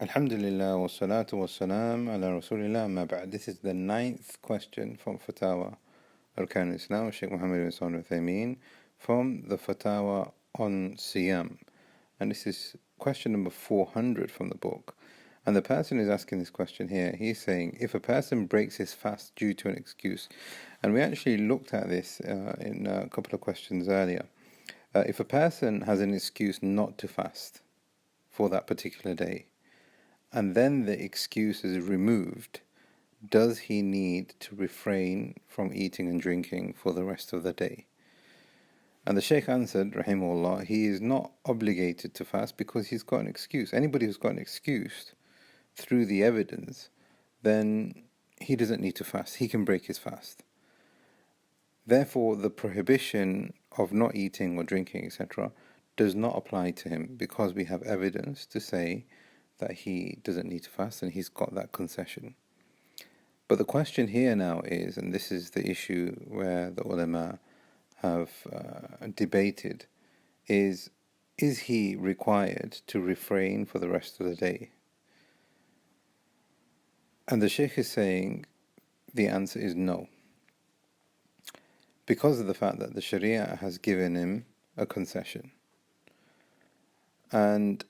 Alhamdulillah wa salatu wa salam ala Rasulillah ma ba'd. This is the ninth question from Fatawa Arkan Islam, Sheikh Muhammad bin Salih Uthaymin, from the Fatawa on Siyam. And this is question number 400 from the book. And the person is asking this question here. He's saying, if a person breaks his fast due to an excuse, and we actually looked at this in a couple of questions earlier. If a person has an excuse not to fast for that particular day, and then the excuse is removed, does he need to refrain from eating and drinking for the rest of the day? And the Shaykh answered, rahimahullah, he is not obligated to fast because he's got an excuse. Anybody who's got an excuse through the evidence, then he doesn't need to fast. He can break his fast. Therefore, the prohibition of not eating or drinking, etc., does not apply to him because we have evidence to say that he doesn't need to fast and he's got that concession. But the question here now is, and this is the issue where the ulama have debated, is he required to refrain for the rest of the day? And the Shaykh is saying the answer is no, because of the fact that the Sharia has given him a concession. And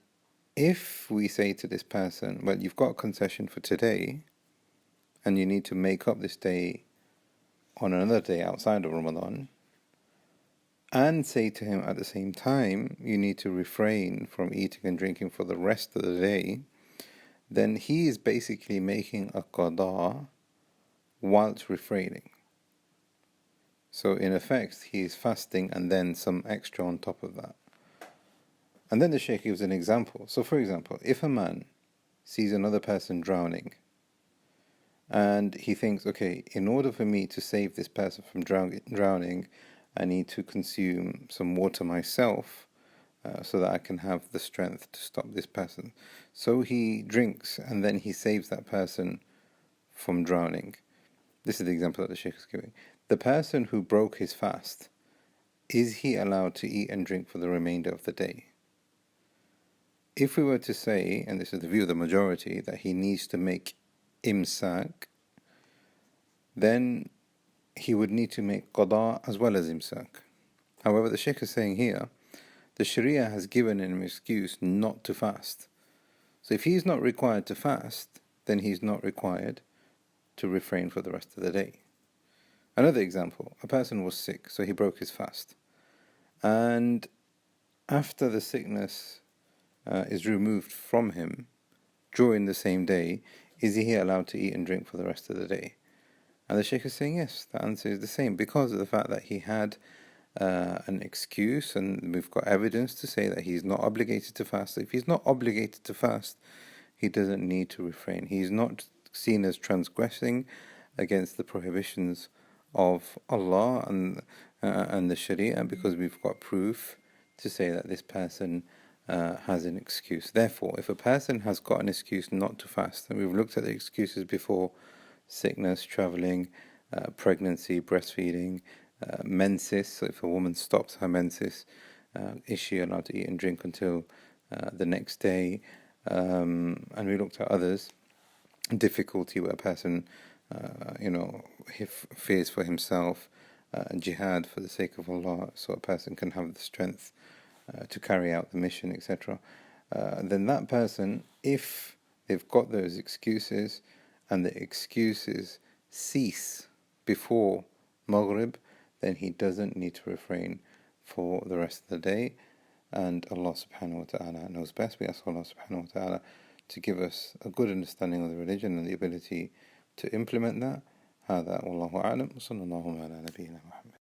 if we say to this person, well, you've got a concession for today and you need to make up this day on another day outside of Ramadan, and say to him at the same time, you need to refrain from eating and drinking for the rest of the day, then he is basically making a qada whilst refraining. So in effect, he is fasting and then some extra on top of that. And then the Shaykh gives an example. So for example, if a man sees another person drowning and he thinks, okay, in order for me to save this person from drowning, I need to consume some water myself so that I can have the strength to stop this person. So he drinks and then he saves that person from drowning. This is the example that the Shaykh is giving. The person who broke his fast, is he allowed to eat and drink for the remainder of the day? If we were to say, and this is the view of the majority, that he needs to make imsak, then he would need to make qada as well as imsak. However, the Shaykh is saying here, the Sharia has given him an excuse not to fast. So if he's not required to fast, then he's not required to refrain for the rest of the day. Another example, a person was sick, so he broke his fast. And after the sickness is removed from him during the same day, is he allowed to eat and drink for the rest of the day? And the Shaykh is saying yes, the answer is the same, because of the fact that he had an excuse, and we've got evidence to say that he's not obligated to fast. If he's not obligated to fast, he doesn't need to refrain. He's not seen as transgressing against the prohibitions of Allah and the Sharia, because we've got proof to say that this person has an excuse. Therefore, if a person has got an excuse not to fast, and we've looked at the excuses before: sickness, traveling, pregnancy, breastfeeding, menses. So if a woman stops her menses, is she allowed to eat and drink until the next day? And we looked at others. Difficulty where a person fears for himself, jihad for the sake of Allah, so a person can have the strength to carry out the mission, etc. Then that person, if they've got those excuses and the excuses cease before Maghrib, then he doesn't need to refrain for the rest of the day. And Allah subhanahu wa ta'ala knows best. We ask Allah subhanahu wa ta'ala to give us a good understanding of the religion and the ability to implement that. هذا والله أعلم وصلى الله على نبينا محمد.